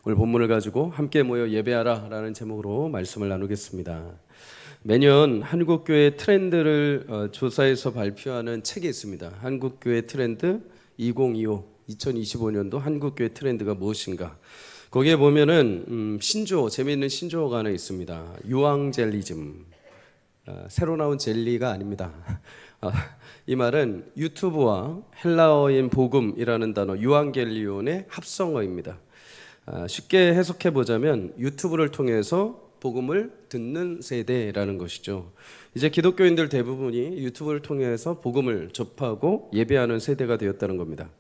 오늘 본문을 가지고 함께 모여 예배하라 라는 제목으로 말씀을 나누겠습니다. 매년 한국교회 트렌드를 조사해서 발표하는 책이 있습니다. 한국교회 트렌드 2025, 2025년도 한국교회 트렌드가 무엇인가. 거기에 보면은 신조어, 재미있는 신조어가 하나 있습니다. 유황젤리즘. 새로 나온 젤리가 아닙니다. 이 말은 유튜브와 헬라어인 복음이라는 단어 유앙겔리온의 합성어입니다. 쉽게 해석해 보자면 유튜브를 통해서 복음을 듣는 세대라는 것이죠. 이제 기독교인들 대부분이 유튜브를 통해서 복음을 접하고 예배하는 세대가 되었다는 겁니다.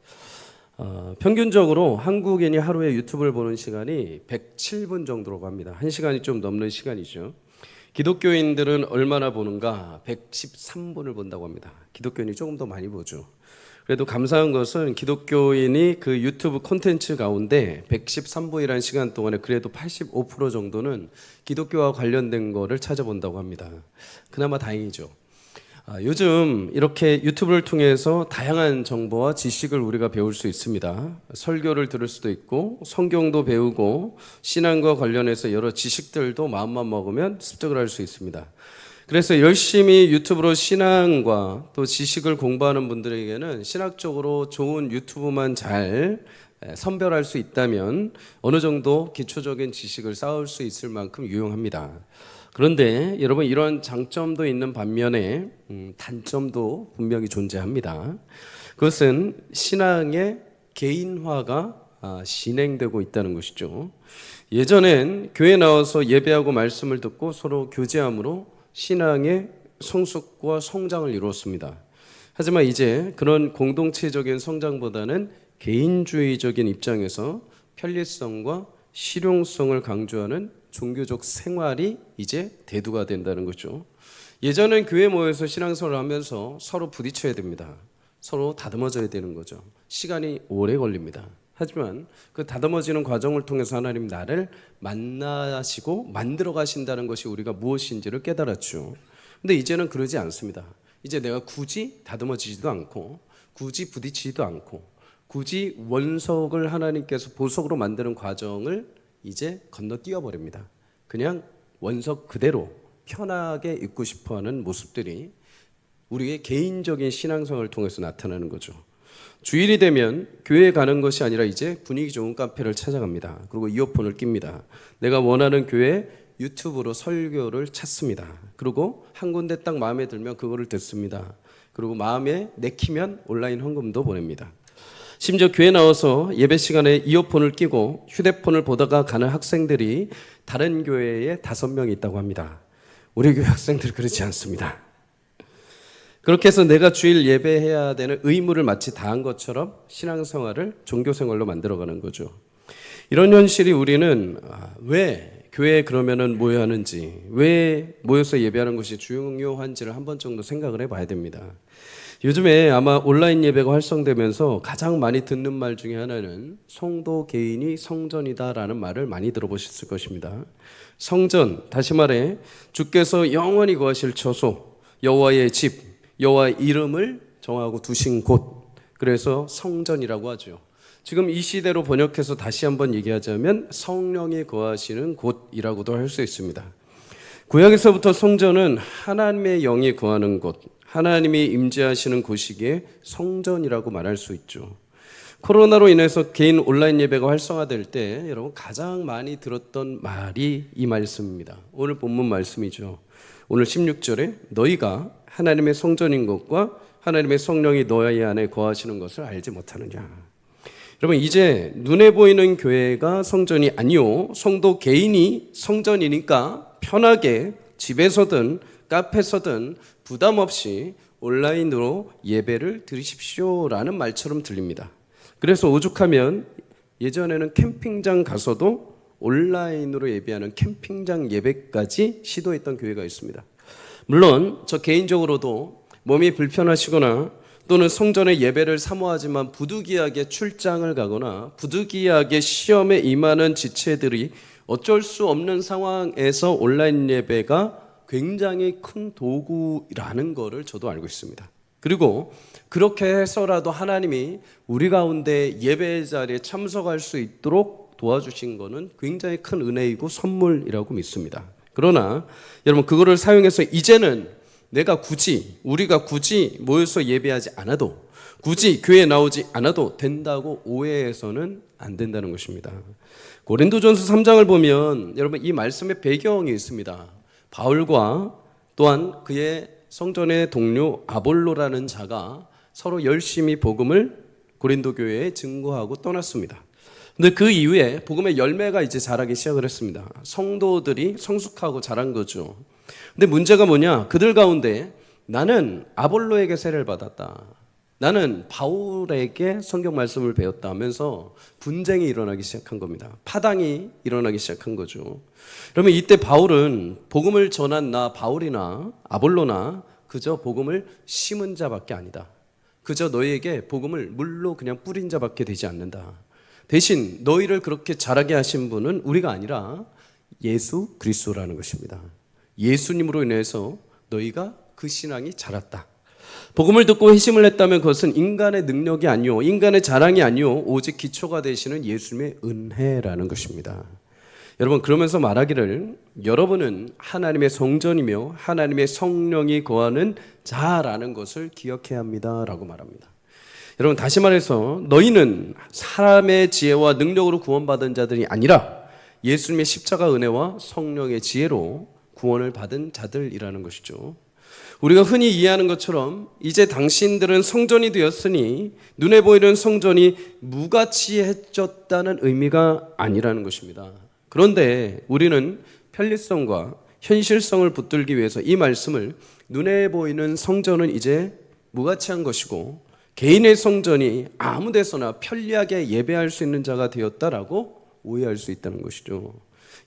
평균적으로 한국인이 하루에 유튜브를 보는 시간이 107분 정도라고 합니다. 1시간이 좀 넘는 시간이죠. 기독교인들은 얼마나 보는가? 113분을 본다고 합니다. 기독교인이 조금 더 많이 보죠. 그래도 감사한 것은 기독교인이 그 유튜브 콘텐츠 가운데 113분이라는 시간 동안에 그래도 85% 정도는 기독교와 관련된 거를 찾아본다고 합니다. 그나마 다행이죠. 요즘 이렇게 유튜브를 통해서 다양한 정보와 지식을 우리가 배울 수 있습니다. 설교를 들을 수도 있고 성경도 배우고 신앙과 관련해서 여러 지식들도 마음만 먹으면 습득을 할 수 있습니다. 그래서 열심히 유튜브로 신앙과 또 지식을 공부하는 분들에게는 신학적으로 좋은 유튜브만 잘 선별할 수 있다면 어느 정도 기초적인 지식을 쌓을 수 있을 만큼 유용합니다. 그런데 여러분 이런 장점도 있는 반면에 단점도 분명히 존재합니다. 그것은 신앙의 개인화가 진행되고 있다는 것이죠. 예전엔 교회 나와서 예배하고 말씀을 듣고 서로 교제함으로 신앙의 성숙과 성장을 이루었습니다. 하지만 이제 그런 공동체적인 성장보다는 개인주의적인 입장에서 편리성과 실용성을 강조하는 종교적 생활이 이제 대두가 된다는 거죠. 예전엔 교회 모여서 신앙생활을 하면서 서로 부딪혀야 됩니다. 서로 다듬어져야 되는 거죠. 시간이 오래 걸립니다. 하지만 그 다듬어지는 과정을 통해서 하나님 나를 만나시고 만들어 가신다는 것이 우리가 무엇인지를 깨달았죠. 근데 이제는 그러지 않습니다. 이제 내가 굳이 다듬어지지도 않고 굳이 부딪히지도 않고 굳이 원석을 하나님께서 보석으로 만드는 과정을 이제 건너뛰어 버립니다. 그냥 원석 그대로 편하게 있고 싶어하는 모습들이 우리의 개인적인 신앙생활을 통해서 나타나는 거죠. 주일이 되면 교회에 가는 것이 아니라 이제 분위기 좋은 카페를 찾아갑니다. 그리고 이어폰을 낍니다. 내가 원하는 교회 유튜브로 설교를 찾습니다. 그리고 한 군데 딱 마음에 들면 그거를 듣습니다. 그리고 마음에 내키면 온라인 헌금도 보냅니다. 심지어 교회 나와서 예배 시간에 이어폰을 끼고 휴대폰을 보다가 가는 학생들이 다른 교회에 5명이 있다고 합니다. 우리 교회 학생들 그렇지 않습니다. 그렇게 해서 내가 주일 예배해야 되는 의무를 마치 다한 것처럼 신앙생활을 종교생활로 만들어가는 거죠. 이런 현실이 우리는 왜 교회에 그러면은 모여야 하는지, 왜 모여서 예배하는 것이 중요한지를 한 번 정도 생각을 해봐야 됩니다. 요즘에 아마 온라인 예배가 활성되면서 가장 많이 듣는 말 중에 하나는 성도 개인이 성전이다라는 말을 많이 들어보셨을 것입니다. 성전, 다시 말해 주께서 영원히 거하실 처소, 여호와의 집, 여호와의 이름을 정하고 두신 곳, 그래서 성전이라고 하죠. 지금 이 시대로 번역해서 다시 한번 얘기하자면 성령이 거하시는 곳이라고도 할 수 있습니다. 구약에서부터 성전은 하나님의 영이 거하는 곳, 하나님이 임재하시는 곳이기에 성전이라고 말할 수 있죠. 코로나로 인해서 개인 온라인 예배가 활성화될 때 여러분 가장 많이 들었던 말이 이 말씀입니다. 오늘 본문 말씀이죠. 오늘 16절에 너희가 하나님의 성전인 것과 하나님의 성령이 너희 안에 거하시는 것을 알지 못하느냐. 여러분 이제 눈에 보이는 교회가 성전이 아니요 성도 개인이 성전이니까 편하게 집에서든 카페에서든 부담 없이 온라인으로 예배를 드리십시오라는 말처럼 들립니다. 그래서 오죽하면 예전에는 캠핑장 가서도 온라인으로 예배하는 캠핑장 예배까지 시도했던 교회가 있습니다. 물론 저 개인적으로도 몸이 불편하시거나 또는 성전의 예배를 사모하지만 부득이하게 출장을 가거나 부득이하게 시험에 임하는 지체들이 어쩔 수 없는 상황에서 온라인 예배가 굉장히 큰 도구라는 것을 저도 알고 있습니다. 그리고 그렇게 해서라도 하나님이 우리 가운데 예배 자리에 참석할 수 있도록 도와주신 거는 굉장히 큰 은혜이고 선물이라고 믿습니다. 그러나 여러분 그거를 사용해서 이제는 우리가 굳이 모여서 예배하지 않아도, 굳이 교회에 나오지 않아도 된다고 오해해서는 안 된다는 것입니다. 고린도전서 3장을 보면 여러분 이 말씀의 배경이 있습니다. 바울과 또한 그의 성전의 동료 아볼로라는 자가 서로 열심히 복음을 고린도 교회에 증거하고 떠났습니다. 근데 그 이후에 복음의 열매가 이제 자라기 시작을 했습니다. 성도들이 성숙하고 자란 거죠. 근데 문제가 뭐냐? 그들 가운데 나는 아볼로에게 세례를 받았다, 나는 바울에게 성경 말씀을 배웠다 하면서 분쟁이 일어나기 시작한 겁니다. 파당이 일어나기 시작한 거죠. 그러면 이때 바울은 복음을 전한 나 바울이나 아볼로나 그저 복음을 심은 자밖에 아니다. 그저 너희에게 복음을 물로 그냥 뿌린 자밖에 되지 않는다. 대신 너희를 그렇게 자라게 하신 분은 우리가 아니라 예수 그리스도라는 것입니다. 예수님으로 인해서 너희가 그 신앙이 자랐다. 복음을 듣고 회심을 했다면 그것은 인간의 능력이 아니요, 인간의 자랑이 아니요, 오직 기초가 되시는 예수님의 은혜라는 것입니다. 여러분 그러면서 말하기를 여러분은 하나님의 성전이며 하나님의 성령이 거하는 자라는 것을 기억해야 합니다 라고 말합니다. 여러분 다시 말해서 너희는 사람의 지혜와 능력으로 구원받은 자들이 아니라 예수님의 십자가 은혜와 성령의 지혜로 구원을 받은 자들이라는 것이죠. 우리가 흔히 이해하는 것처럼 이제 당신들은 성전이 되었으니 눈에 보이는 성전이 무가치해졌다는 의미가 아니라는 것입니다. 그런데 우리는 편리성과 현실성을 붙들기 위해서 이 말씀을 눈에 보이는 성전은 이제 무가치한 것이고 개인의 성전이 아무 데서나 편리하게 예배할 수 있는 자가 되었다라고 오해할 수 있다는 것이죠.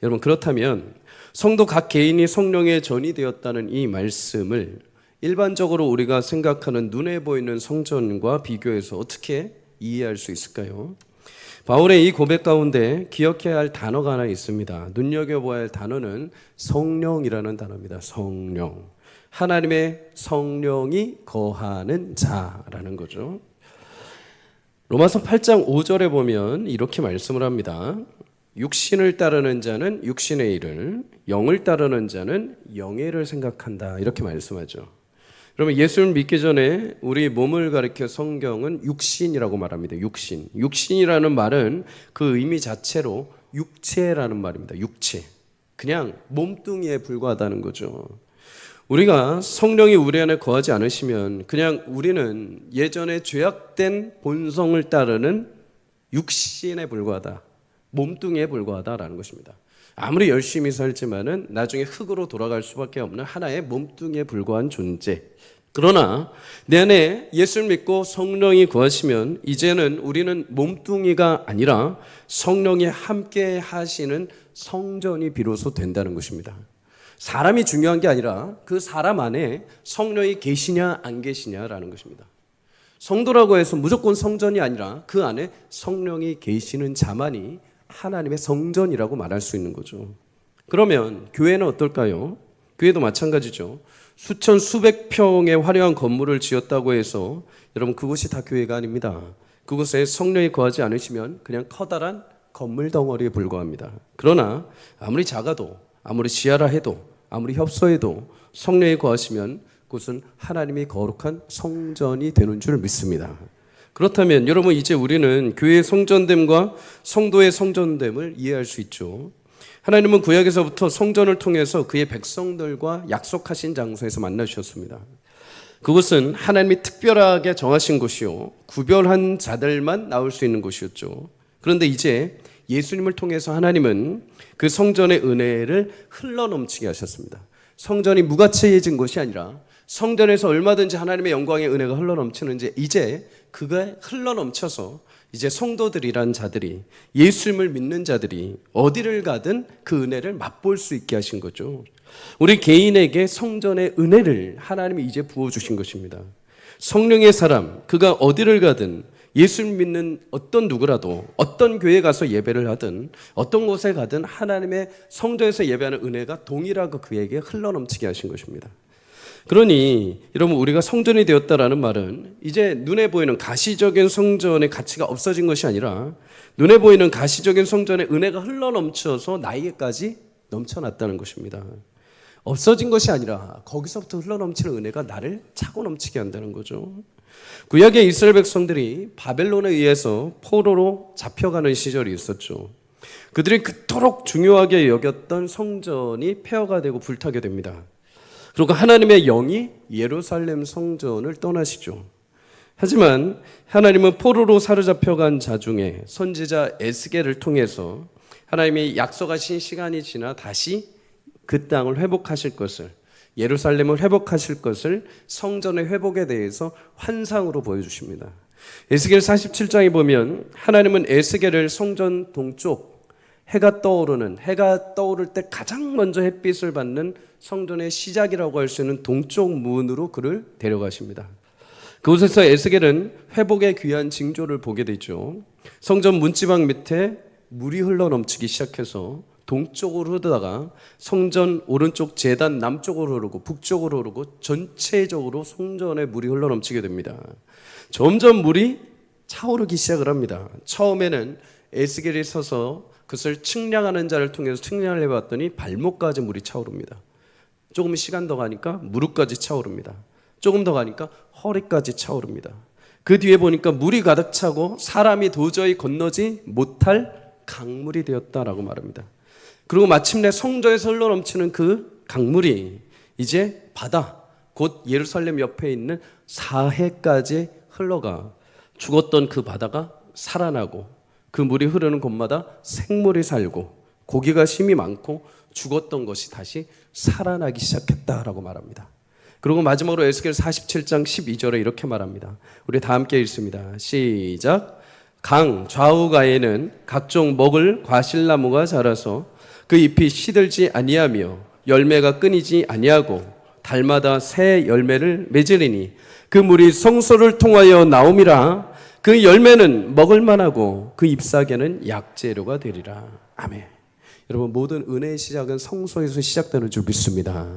여러분 그렇다면 성도 각 개인이 성령의 전이 되었다는 이 말씀을 일반적으로 우리가 생각하는 눈에 보이는 성전과 비교해서 어떻게 이해할 수 있을까요? 바울의 이 고백 가운데 기억해야 할 단어가 하나 있습니다. 눈여겨봐야 할 단어는 성령이라는 단어입니다. 성령. 하나님의 성령이 거하는 자라는 거죠. 로마서 8장 5절에 보면 이렇게 말씀을 합니다. 육신을 따르는 자는 육신의 일을, 영을 따르는 자는 영의 일을 생각한다. 이렇게 말씀하죠. 그러면 예수를 믿기 전에 우리 몸을 가리켜 성경은 육신이라고 말합니다. 육신. 육신이라는 말은 그 의미 자체로 육체라는 말입니다. 육체. 그냥 몸뚱이에 불과하다는 거죠. 우리가 성령이 우리 안에 거하지 않으시면 그냥 우리는 예전에 죄악된 본성을 따르는 육신에 불과하다. 몸뚱이에 불과하다라는 것입니다. 아무리 열심히 살지만은 나중에 흙으로 돌아갈 수밖에 없는 하나의 몸뚱이에 불과한 존재. 그러나 내 안에 예수를 믿고 성령이 거하시면 이제는 우리는 몸뚱이가 아니라 성령이 함께 하시는 성전이 비로소 된다는 것입니다. 사람이 중요한 게 아니라 그 사람 안에 성령이 계시냐 안 계시냐라는 것입니다. 성도라고 해서 무조건 성전이 아니라 그 안에 성령이 계시는 자만이 하나님의 성전이라고 말할 수 있는 거죠. 그러면 교회는 어떨까요? 교회도 마찬가지죠. 수천 수백 평의 화려한 건물을 지었다고 해서 여러분 그것이 다 교회가 아닙니다. 그곳에 성령이 거하지 않으시면 그냥 커다란 건물 덩어리에 불과합니다. 그러나 아무리 작아도 아무리 지하라 해도 아무리 협소해도 성령이 거하시면 그것은 하나님이 거룩한 성전이 되는 줄 믿습니다. 그렇다면 여러분 이제 우리는 교회의 성전됨과 성도의 성전됨을 이해할 수 있죠. 하나님은 구약에서부터 성전을 통해서 그의 백성들과 약속하신 장소에서 만나주셨습니다. 그곳은 하나님이 특별하게 정하신 곳이요, 구별한 자들만 나올 수 있는 곳이었죠. 그런데 이제 예수님을 통해서 하나님은 그 성전의 은혜를 흘러넘치게 하셨습니다. 성전이 무가치해진 것이 아니라 성전에서 얼마든지 하나님의 영광의 은혜가 흘러넘치는지 이제 그가 흘러넘쳐서 이제 성도들이란 자들이, 예수님을 믿는 자들이 어디를 가든 그 은혜를 맛볼 수 있게 하신 거죠. 우리 개인에게 성전의 은혜를 하나님이 이제 부어주신 것입니다. 성령의 사람, 그가 어디를 가든 예수를 믿는 어떤 누구라도 어떤 교회에 가서 예배를 하든 어떤 곳에 가든 하나님의 성전에서 예배하는 은혜가 동일하고 그에게 흘러넘치게 하신 것입니다. 그러니 여러분 우리가 성전이 되었다라는 말은 이제 눈에 보이는 가시적인 성전의 가치가 없어진 것이 아니라 눈에 보이는 가시적인 성전에 은혜가 흘러넘쳐서 나에게까지 넘쳐났다는 것입니다. 없어진 것이 아니라 거기서부터 흘러넘치는 은혜가 나를 차고 넘치게 한다는 거죠. 구약의 이스라엘 백성들이 바벨론에 의해서 포로로 잡혀가는 시절이 있었죠. 그들이 그토록 중요하게 여겼던 성전이 폐허가 되고 불타게 됩니다. 그리고 하나님의 영이 예루살렘 성전을 떠나시죠. 하지만 하나님은 포로로 사로잡혀간 자 중에 선지자 에스겔을 통해서 하나님이 약속하신 시간이 지나 다시 그 땅을 회복하실 것을, 예루살렘을 회복하실 것을, 성전의 회복에 대해서 환상으로 보여주십니다. 에스겔 47장에 보면 하나님은 에스겔을 성전 동쪽 해가 떠오를 때 가장 먼저 햇빛을 받는 성전의 시작이라고 할 수 있는 동쪽 문으로 그를 데려가십니다. 그곳에서 에스겔은 회복의 귀한 징조를 보게 되죠. 성전 문지방 밑에 물이 흘러넘치기 시작해서 동쪽으로 흐르다가 성전 오른쪽 제단 남쪽으로 흐르고 북쪽으로 흐르고 전체적으로 성전에 물이 흘러넘치게 됩니다. 점점 물이 차오르기 시작을 합니다. 처음에는 에스겔이 서서 그것을 측량하는 자를 통해서 측량을 해봤더니 발목까지 물이 차오릅니다. 조금 시간 더 가니까 무릎까지 차오릅니다. 조금 더 가니까 허리까지 차오릅니다. 그 뒤에 보니까 물이 가득 차고 사람이 도저히 건너지 못할 강물이 되었다라고 말합니다. 그리고 마침내 성전에서 흘러넘치는 그 강물이 이제 바다, 곧 예루살렘 옆에 있는 사해까지 흘러가 죽었던 그 바다가 살아나고 그 물이 흐르는 곳마다 생물이 살고 고기가 심이 많고 죽었던 것이 다시 살아나기 시작했다라고 말합니다. 그리고 마지막으로 에스겔 47장 12절에 이렇게 말합니다. 우리 다 함께 읽습니다. 시작. 강 좌우가에는 각종 먹을 과실나무가 자라서 그 잎이 시들지 아니하며 열매가 끊이지 아니하고 달마다 새 열매를 맺으리니 그 물이 성소를 통하여 나옴이라. 그 열매는 먹을 만하고 그 잎사귀는 약재료가 되리라. 아멘. 여러분, 모든 은혜의 시작은 성소에서 시작되는 줄 믿습니다.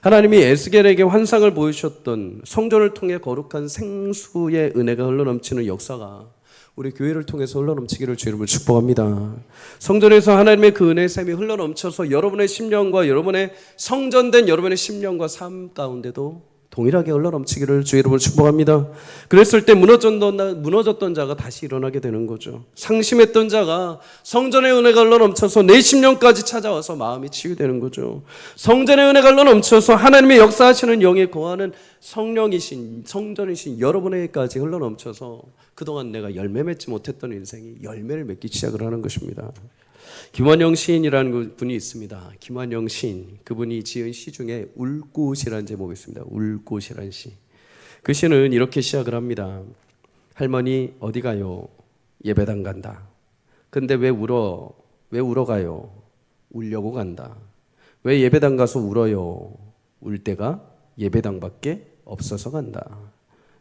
하나님이 에스겔에게 환상을 보여주셨던 성전을 통해 거룩한 생수의 은혜가 흘러넘치는 역사가 우리 교회를 통해서 흘러넘치기를 주 이름으로 축복합니다. 성전에서 하나님의 그 은혜의 샘이 흘러넘쳐서 여러분의 심령과 여러분의 성전된 여러분의 심령과 삶 가운데도 동일하게 흘러넘치기를 주 이름으로 축복합니다. 그랬을 때 무너졌던 자가 다시 일어나게 되는 거죠. 상심했던 자가 성전의 은혜가 흘러넘쳐서 내 심령까지 찾아와서 마음이 치유되는 거죠. 성전의 은혜가 흘러넘쳐서 하나님의 역사하시는 영에 거하는 성령이신 성전이신 여러분에게까지 흘러넘쳐서 그동안 내가 열매 맺지 못했던 인생이 열매를 맺기 시작을 하는 것입니다. 김환영 시인이라는 분이 있습니다. 김환영 시인, 그분이 지은 시 중에 울꽃이라는 제목이 있습니다. 울꽃이라는 시. 그 시는 이렇게 시작을 합니다. 할머니 어디 가요? 예배당 간다. 근데 왜 울어? 왜 울어 가요? 울려고 간다. 왜 예배당 가서 울어요? 울 때가 예배당밖에 없어서 간다.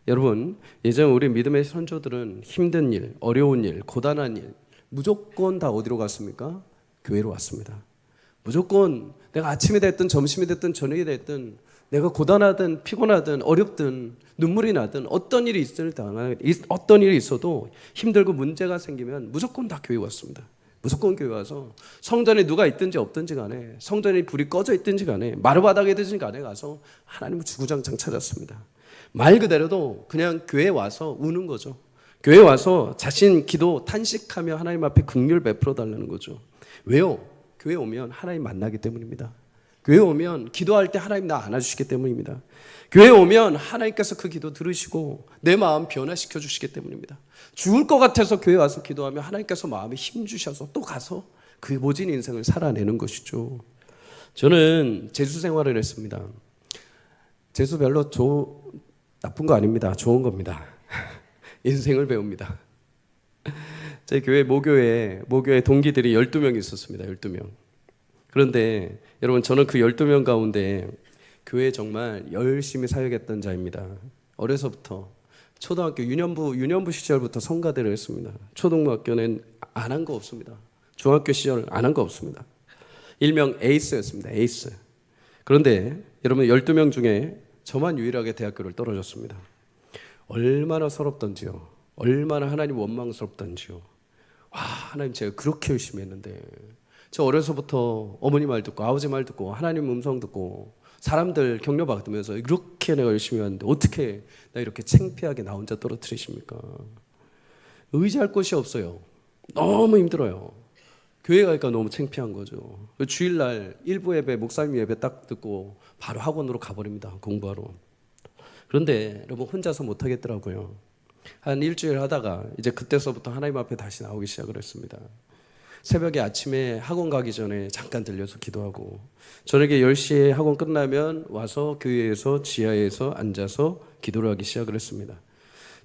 여러분, 예전 우리 믿음의 선조들은 힘든 일, 어려운 일, 고단한 일 무조건 다 어디로 갔습니까? 교회로 왔습니다. 무조건 내가 아침이 됐든 점심이 됐든 저녁이 됐든 내가 고단하든 피곤하든 어렵든 눈물이 나든 어떤 일이 있어도 힘들고 문제가 생기면 무조건 다 교회 왔습니다. 무조건 교회 와서 성전에 누가 있든지 없든지 간에 성전에 불이 꺼져 있든지 간에 마루바닥에 있든지 간에 가서 하나님을 주구장창 찾았습니다. 말 그대로도 그냥 교회 와서 우는 거죠. 교회 와서 자신 기도 탄식하며 하나님 앞에 긍휼 베풀어 달라는 거죠. 왜요? 교회 오면 하나님 만나기 때문입니다. 교회 오면 기도할 때 하나님 나 안아주시기 때문입니다. 교회 오면 하나님께서 그 기도 들으시고 내 마음 변화시켜 주시기 때문입니다. 죽을 것 같아서 교회 와서 기도하면 하나님께서 마음에 힘 주셔서 또 가서 그 모진 인생을 살아내는 것이죠. 저는 재수 생활을 했습니다. 재수 별로 나쁜 거 아닙니다. 좋은 겁니다. 인생을 배웁니다. 제 교회 모교에 동기들이 12명 있었습니다. 12명. 그런데 여러분, 저는 그 12명 가운데 교회에 정말 열심히 사역했던 자입니다. 어려서부터 초등학교 유년부 시절부터 성가대를 했습니다. 초등학교는 안 한 거 없습니다. 중학교 시절 안 한 거 없습니다. 일명 에이스였습니다. 에이스. 그런데 여러분, 12명 중에 저만 유일하게 대학교를 떨어졌습니다. 얼마나 서럽던지요. 얼마나 하나님 원망스럽던지요. 하나님 제가 그렇게 열심히 했는데, 저 어려서부터 어머니 말 듣고 아버지 말 듣고 하나님 음성 듣고 사람들 격려받으면서 이렇게 내가 열심히 했는데 어떻게 나 이렇게 창피하게 나 혼자 떨어뜨리십니까? 의지할 곳이 없어요. 너무 힘들어요. 교회 가니까 너무 창피한 거죠. 주일날 일부 예배, 목사님 예배 딱 듣고 바로 학원으로 가버립니다. 공부하러. 그런데 여러분 혼자서 못 하겠더라고요. 한 일주일 하다가 이제 그때서부터 하나님 앞에 다시 나오기 시작을 했습니다. 새벽에 아침에 학원 가기 전에 잠깐 들려서 기도하고, 저녁에 10시에 학원 끝나면 와서 교회에서 지하에서 앉아서 기도를 하기 시작을 했습니다.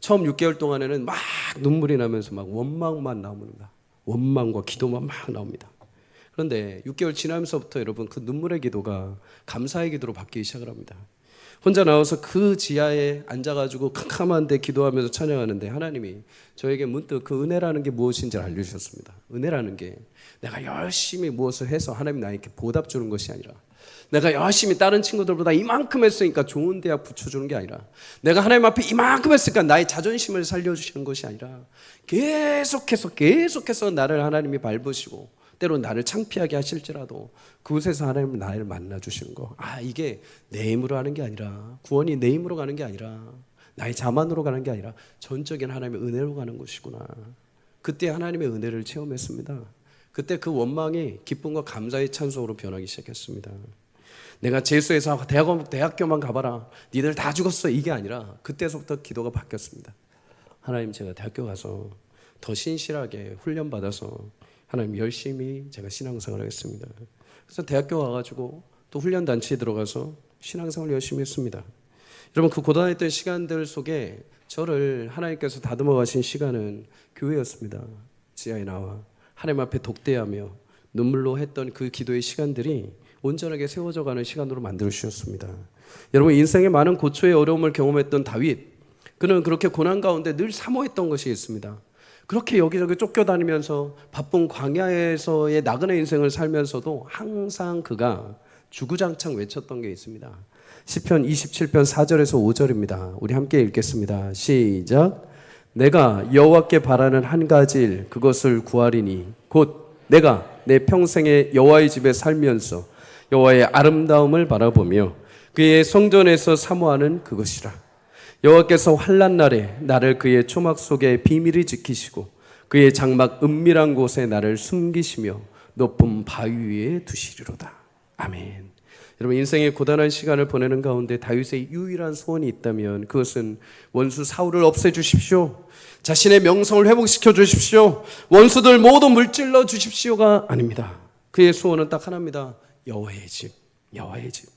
처음 6개월 동안에는 막 눈물이 나면서 막 원망만 나옵니다. 원망과 기도만 막 나옵니다. 그런데 6개월 지나면서부터 여러분 그 눈물의 기도가 감사의 기도로 바뀌기 시작을 합니다. 혼자 나와서 그 지하에 앉아가지고 캄캄한데 기도하면서 찬양하는데 하나님이 저에게 문득 그 은혜라는 게 무엇인지 알려주셨습니다. 은혜라는 게 내가 열심히 무엇을 해서 하나님 나에게 보답 주는 것이 아니라, 내가 열심히 다른 친구들보다 이만큼 했으니까 좋은 대학 붙여주는 게 아니라, 내가 하나님 앞에 이만큼 했으니까 나의 자존심을 살려주시는 것이 아니라, 계속해서 나를 하나님이 밟으시고 때로 나를 창피하게 하실지라도 그곳에서 하나님은 나를 만나주시는 거. 이게 내 힘으로 하는 게 아니라, 구원이 내 힘으로 가는 게 아니라, 나의 자만으로 가는 게 아니라 전적인 하나님의 은혜로 가는 것이구나. 그때 하나님의 은혜를 체험했습니다. 그때 그 원망이 기쁨과 감사의 찬송으로 변하기 시작했습니다. 내가 재수해서 대학교만 가봐라, 니들 다 죽었어, 이게 아니라 그때서부터 기도가 바뀌었습니다. 하나님, 제가 대학교 가서 더 신실하게 훈련받아서 하나님 열심히 제가 신앙생활을 했습니다. 그래서 대학교 가가지고 또 훈련단체에 들어가서 신앙생활을 열심히 했습니다. 여러분, 그 고단했던 시간들 속에 저를 하나님께서 다듬어 가신 시간은 교회였습니다. 지하에 나와 하나님 앞에 독대하며 눈물로 했던 그 기도의 시간들이 온전하게 세워져 가는 시간으로 만들어 주셨습니다. 여러분, 인생의 많은 고초의 어려움을 경험했던 다윗, 그는 그렇게 고난 가운데 늘 사모했던 것이 있습니다. 그렇게 여기저기 쫓겨다니면서 바쁜 광야에서의 나그네 인생을 살면서도 항상 그가 주구장창 외쳤던 게 있습니다. 시편 27편 4절에서 5절입니다. 우리 함께 읽겠습니다. 시작. 내가 여호와께 바라는 한 가지 일, 그것을 구하리니 곧 내가 내 평생에 여호와의 집에 살면서 여호와의 아름다움을 바라보며 그의 성전에서 사모하는 그것이라. 여호와께서 환난 날에 나를 그의 초막 속에 비밀히 지키시고 그의 장막 은밀한 곳에 나를 숨기시며 높은 바위 위에 두시리로다. 아멘. 여러분, 인생의 고단한 시간을 보내는 가운데 다윗의 유일한 소원이 있다면 그것은 원수 사울을 없애주십시오, 자신의 명성을 회복시켜 주십시오, 원수들 모두 물질러 주십시오가 아닙니다. 그의 소원은 딱 하나입니다. 여호와의 집, 여호와의 집.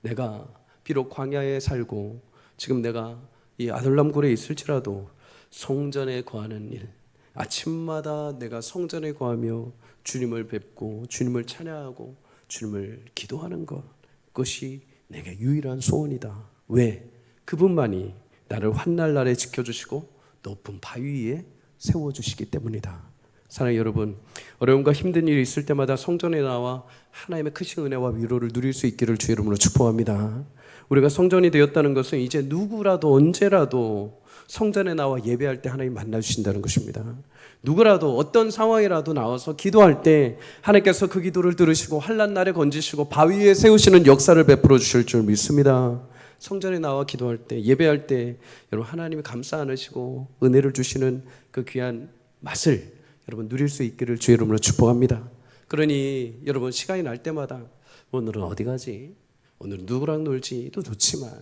내가 비록 광야에 살고 지금 내가 이 아둘람굴에 있을지라도 성전에 거하는 일, 아침마다 내가 성전에 거하며 주님을 뵙고 주님을 찬양하고 주님을 기도하는 것, 그것이 내게 유일한 소원이다. 왜? 그분만이 나를 환난 날에 지켜주시고 높은 바위 위에 세워주시기 때문이다. 사랑하는 여러분, 어려움과 힘든 일이 있을 때마다 성전에 나와 하나님의 크신 은혜와 위로를 누릴 수 있기를 주의 이름으로 축복합니다. 우리가 성전이 되었다는 것은 이제 누구라도 언제라도 성전에 나와 예배할 때 하나님 만나주신다는 것입니다. 누구라도 어떤 상황이라도 나와서 기도할 때 하나님께서 그 기도를 들으시고 환난 날에 건지시고 바위 위에 세우시는 역사를 베풀어 주실 줄 믿습니다. 성전에 나와 기도할 때, 예배할 때 여러분 하나님이 감싸 안으시고 은혜를 주시는 그 귀한 맛을 여러분 누릴 수 있기를 주의 이름으로 축복합니다. 그러니 여러분, 시간이 날 때마다 오늘은 어디 가지? 오늘은 누구랑 놀지도 좋지만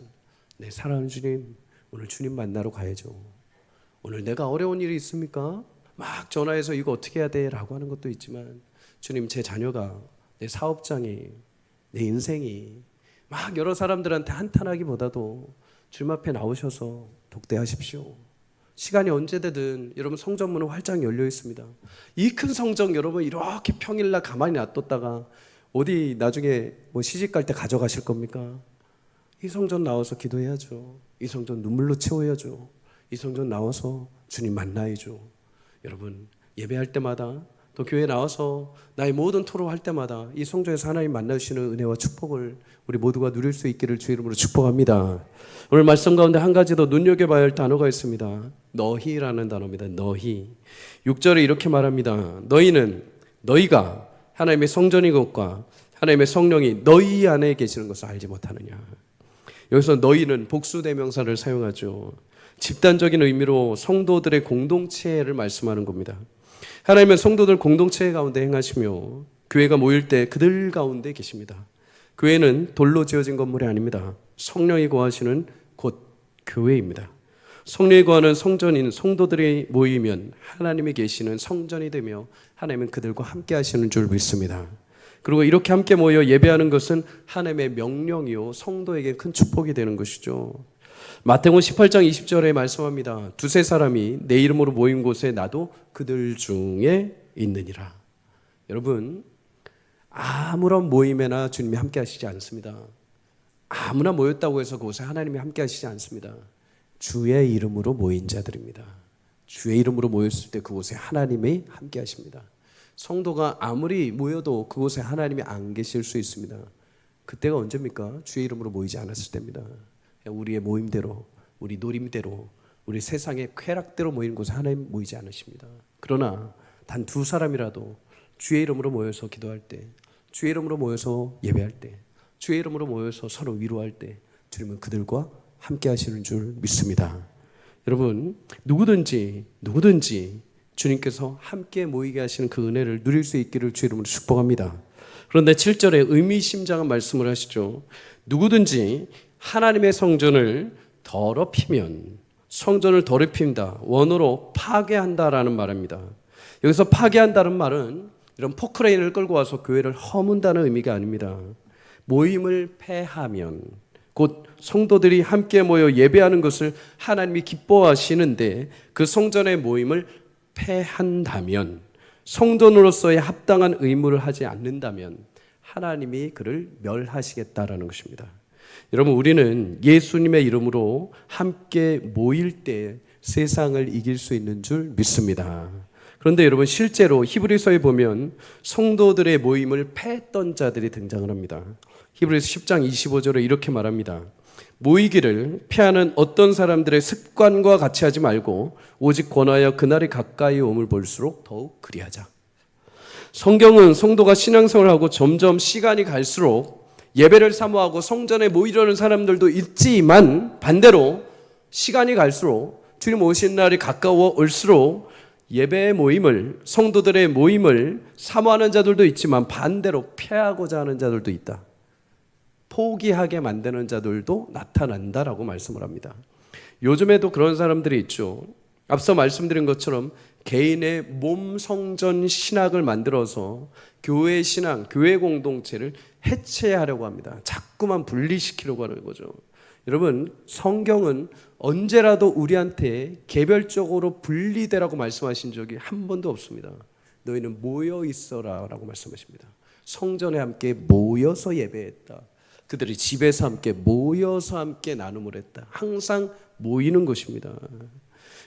내 사랑하는 주님, 오늘 주님 만나러 가야죠. 오늘 내가 어려운 일이 있습니까? 막 전화해서 이거 어떻게 해야 돼? 라고 하는 것도 있지만, 주님, 제 자녀가, 내 사업장이, 내 인생이 막 여러 사람들한테 한탄하기보다도 주님 앞에 나오셔서 독대하십시오. 시간이 언제 되든 여러분 성전문은 활짝 열려 있습니다. 이 큰 성전 여러분 이렇게 평일날 가만히 놔뒀다가 어디 나중에 뭐 시집 갈 때 가져가실 겁니까? 이 성전 나와서 기도해야죠. 이 성전 눈물로 채워야죠. 이 성전 나와서 주님 만나야죠. 여러분, 예배할 때마다 또 교회에 나와서 나의 모든 토로할 때마다 이 성전에서 하나님 만나주시는 은혜와 축복을 우리 모두가 누릴 수 있기를 주의 이름으로 축복합니다. 오늘 말씀 가운데 한 가지 더 눈여겨봐야 할 단어가 있습니다. 너희라는 단어입니다. 너희. 6절에 이렇게 말합니다. 너희가 하나님의 성전인 것과 하나님의 성령이 너희 안에 계시는 것을 알지 못하느냐. 여기서 너희는 복수대명사를 사용하죠. 집단적인 의미로 성도들의 공동체를 말씀하는 겁니다. 하나님은 성도들 공동체 가운데 행하시며 교회가 모일 때 그들 가운데 계십니다. 교회는 돌로 지어진 건물이 아닙니다. 성령이 거하시는 곳 교회입니다. 성령이 거하는 성전인 성도들이 모이면 하나님이 계시는 성전이 되며 하나님은 그들과 함께 하시는 줄 믿습니다. 그리고 이렇게 함께 모여 예배하는 것은 하나님의 명령이요 성도에게 큰 축복이 되는 것이죠. 마태복음 18장 20절에 말씀합니다. 두세 사람이 내 이름으로 모인 곳에 나도 그들 중에 있느니라. 여러분, 아무런 모임에나 주님이 함께 하시지 않습니다. 아무나 모였다고 해서 그곳에 하나님이 함께 하시지 않습니다. 주의 이름으로 모인 자들입니다. 주의 이름으로 모였을 때 그곳에 하나님이 함께 하십니다. 성도가 아무리 모여도 그곳에 하나님이 안 계실 수 있습니다. 그때가 언제입니까? 주의 이름으로 모이지 않았을 때입니다. 우리의 모임대로, 우리 노림대로, 우리 세상의 쾌락대로 모이는 곳에 하나님 모이지 않으십니다. 그러나 단 두 사람이라도 주의 이름으로 모여서 기도할 때, 주의 이름으로 모여서 예배할 때, 주의 이름으로 모여서 서로 위로할 때 주님은 그들과 함께 하시는 줄 믿습니다. 여러분, 누구든지 주님께서 함께 모이게 하시는 그 은혜를 누릴 수 있기를 주의 이름으로 축복합니다. 그런데 7절에 의미심장한 말씀을 하시죠. 누구든지 하나님의 성전을 더럽히면, 성전을 더럽힌다, 원어로 파괴한다라는 말입니다. 여기서 파괴한다는 말은 이런 포크레인을 끌고 와서 교회를 허문다는 의미가 아닙니다. 모임을 폐하면, 곧 성도들이 함께 모여 예배하는 것을 하나님이 기뻐하시는데 그 성전의 모임을 폐한다면, 성전으로서의 합당한 의무를 하지 않는다면 하나님이 그를 멸하시겠다라는 것입니다. 여러분, 우리는 예수님의 이름으로 함께 모일 때 세상을 이길 수 있는 줄 믿습니다. 그런데 여러분, 실제로 히브리서에 보면 성도들의 모임을 폐했던 자들이 등장을 합니다. 히브리서 10장 25절에 이렇게 말합니다. 모이기를 피하는 어떤 사람들의 습관과 같이 하지 말고 오직 권하여 그날이 가까이 오물 볼수록 더욱 그리하자. 성경은 성도가 신앙생활을 하고 점점 시간이 갈수록 예배를 사모하고 성전에 모이려는 사람들도 있지만, 반대로 시간이 갈수록 주님 오신 날이 가까워 올수록 예배의 모임을, 성도들의 모임을 사모하는 자들도 있지만 반대로 피하고자 하는 자들도 있다. 포기하게 만드는 자들도 나타난다라고 말씀을 합니다. 요즘에도 그런 사람들이 있죠. 앞서 말씀드린 것처럼 개인의 몸 성전 신학을 만들어서 교회 신앙, 교회 공동체를 해체하려고 합니다. 자꾸만 분리시키려고 하는 거죠. 여러분, 성경은 언제라도 우리한테 개별적으로 분리되라고 말씀하신 적이 한 번도 없습니다. 너희는 모여 있어라 라고 말씀하십니다. 성전에 함께 모여서 예배했다. 그들이 집에서 함께 모여서 함께 나눔을 했다. 항상 모이는 것입니다.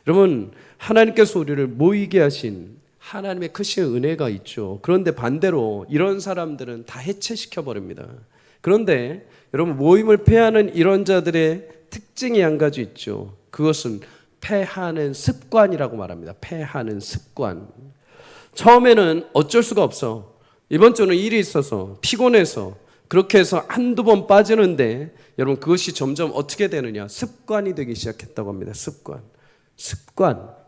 여러분, 하나님께서 우리를 모이게 하신 하나님의 크신 은혜가 있죠. 그런데 반대로 이런 사람들은 다 해체시켜 버립니다. 그런데 여러분, 모임을 폐하는 이런 자들의 특징이 한 가지 있죠. 그것은 폐하는 습관이라고 말합니다. 폐하는 습관. 처음에는 어쩔 수가 없어. 이번 주는 일이 있어서 피곤해서 그렇게 해서 한두 번 빠지는데, 여러분, 그것이 점점 어떻게 되느냐? 습관이 되기 시작했다고 합니다. 습관.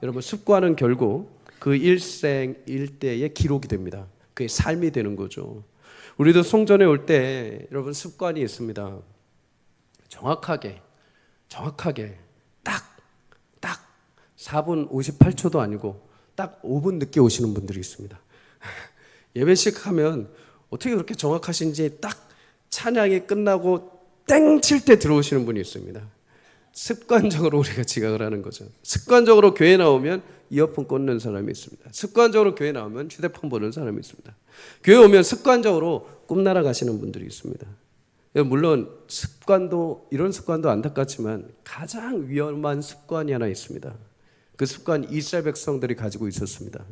여러분, 습관은 결국 그 일생 일대의 기록이 됩니다. 그게 삶이 되는 거죠. 우리도 성전에 올 때 여러분 습관이 있습니다. 정확하게 딱 4분 58초도 아니고 딱 5분 늦게 오시는 분들이 있습니다. 예배식 하면 어떻게 그렇게 정확하신지 딱 찬양이 끝나고 땡 칠 때 들어오시는 분이 있습니다. 습관적으로 우리가 지각을 하는 거죠. 습관적으로 교회 나오면 이어폰 꽂는 사람이 있습니다. 습관적으로 교회 나오면 휴대폰 보는 사람이 있습니다. 교회 오면 습관적으로 꿈나라 가시는 분들이 있습니다. 물론 이런 습관도 안타깝지만 가장 위험한 습관이 하나 있습니다. 그 습관 이스라엘 백성들이 가지고 있었습니다.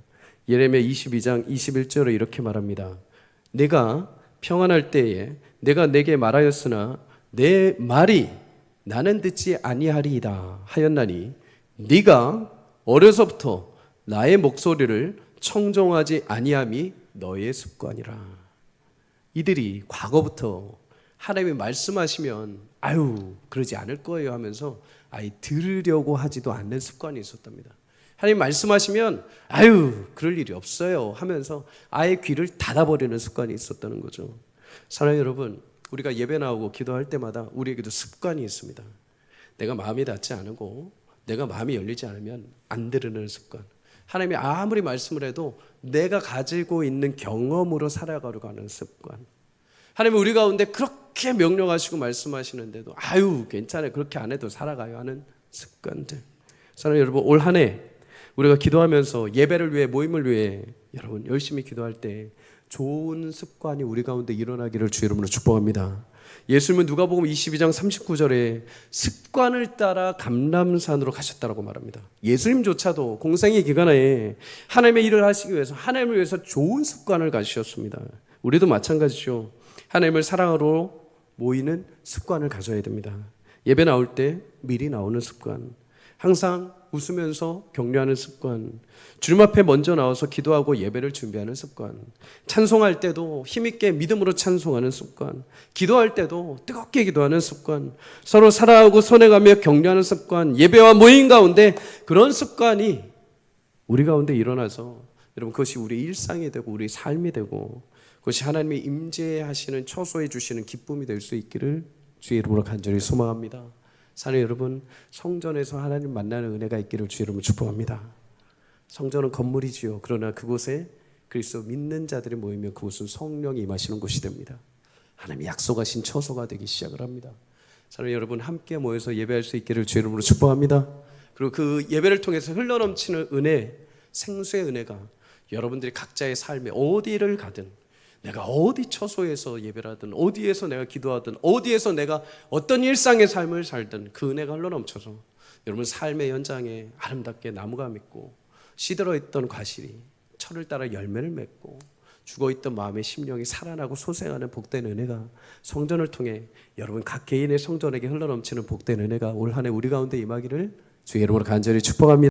예레미야 22장 21절에 이렇게 말합니다. 내가 평안할 때에 내가 내게 말하였으나 내 말이 나는 듣지 아니하리이다 하였나니 네가 어려서부터 나의 목소리를 청종하지 아니함이 너의 습관이라. 이들이 과거부터 하나님이 말씀하시면 아유 그러지 않을 거예요 하면서 아예 들으려고 하지도 않는 습관이 있었답니다. 하나님 말씀하시면 아유 그럴 일이 없어요 하면서 아예 귀를 닫아버리는 습관이 있었다는 거죠. 사랑하는 여러분, 우리가 예배 나오고 기도할 때마다 우리에게도 습관이 있습니다. 내가 마음이 닿지 않고 내가 마음이 열리지 않으면 안 들으는 습관. 하나님이 아무리 말씀을 해도 내가 가지고 있는 경험으로 살아가려고 하는 습관. 하나님이 우리 가운데 그렇게 명령하시고 말씀하시는데도 아유 괜찮아요 그렇게 안 해도 살아가요 하는 습관들. 사랑하는 여러분, 올 한 해 우리가 기도하면서 예배를 위해 모임을 위해 여러분 열심히 기도할 때 좋은 습관이 우리 가운데 일어나기를 주 이름으로 축복합니다. 예수님은 누가복음 22장 39절에 습관을 따라 감람산으로 가셨다고 말합니다. 예수님조차도 공생의 기간에 하나님의 일을 하시기 위해서 하나님을 위해서 좋은 습관을 가지셨습니다. 우리도 마찬가지죠. 하나님을 사랑하러 모이는 습관을 가져야 됩니다. 예배 나올 때 미리 나오는 습관, 항상 웃으면서 격려하는 습관, 주님 앞에 먼저 나와서 기도하고 예배를 준비하는 습관, 찬송할 때도 힘있게 믿음으로 찬송하는 습관, 기도할 때도 뜨겁게 기도하는 습관, 서로 사랑하고 손해가며 격려하는 습관, 예배와 모임 가운데 그런 습관이 우리 가운데 일어나서 여러분 그것이 우리 일상이 되고 우리 삶이 되고 그것이 하나님이 임재하시는 초소해 주시는 기쁨이 될 수 있기를 주의 이름으로 간절히 소망합니다. 사랑하는 여러분, 성전에서 하나님 만나는 은혜가 있기를 주의 이름으로 축복합니다. 성전은 건물이지요. 그러나 그곳에 그리스도 믿는 자들이 모이면 그곳은 성령이 임하시는 곳이 됩니다. 하나님이 약속하신 처소가 되기 시작을 합니다. 사랑하는 여러분, 함께 모여서 예배할 수 있기를 주의 이름으로 축복합니다. 그리고 그 예배를 통해서 흘러넘치는 은혜, 생수의 은혜가 여러분들이 각자의 삶에 어디를 가든, 내가 어디 처소에서 예배를 하든, 어디에서 내가 기도하든, 어디에서 내가 어떤 일상의 삶을 살든 그 은혜가 흘러넘쳐서 여러분 삶의 현장에 아름답게 나무가 맺고 시들어있던 과실이 철을 따라 열매를 맺고 죽어있던 마음의 심령이 살아나고 소생하는 복된 은혜가 성전을 통해 여러분 각 개인의 성전에게 흘러넘치는 복된 은혜가 올 한 해 우리 가운데 임하기를 주의 이름으로 간절히 축복합니다.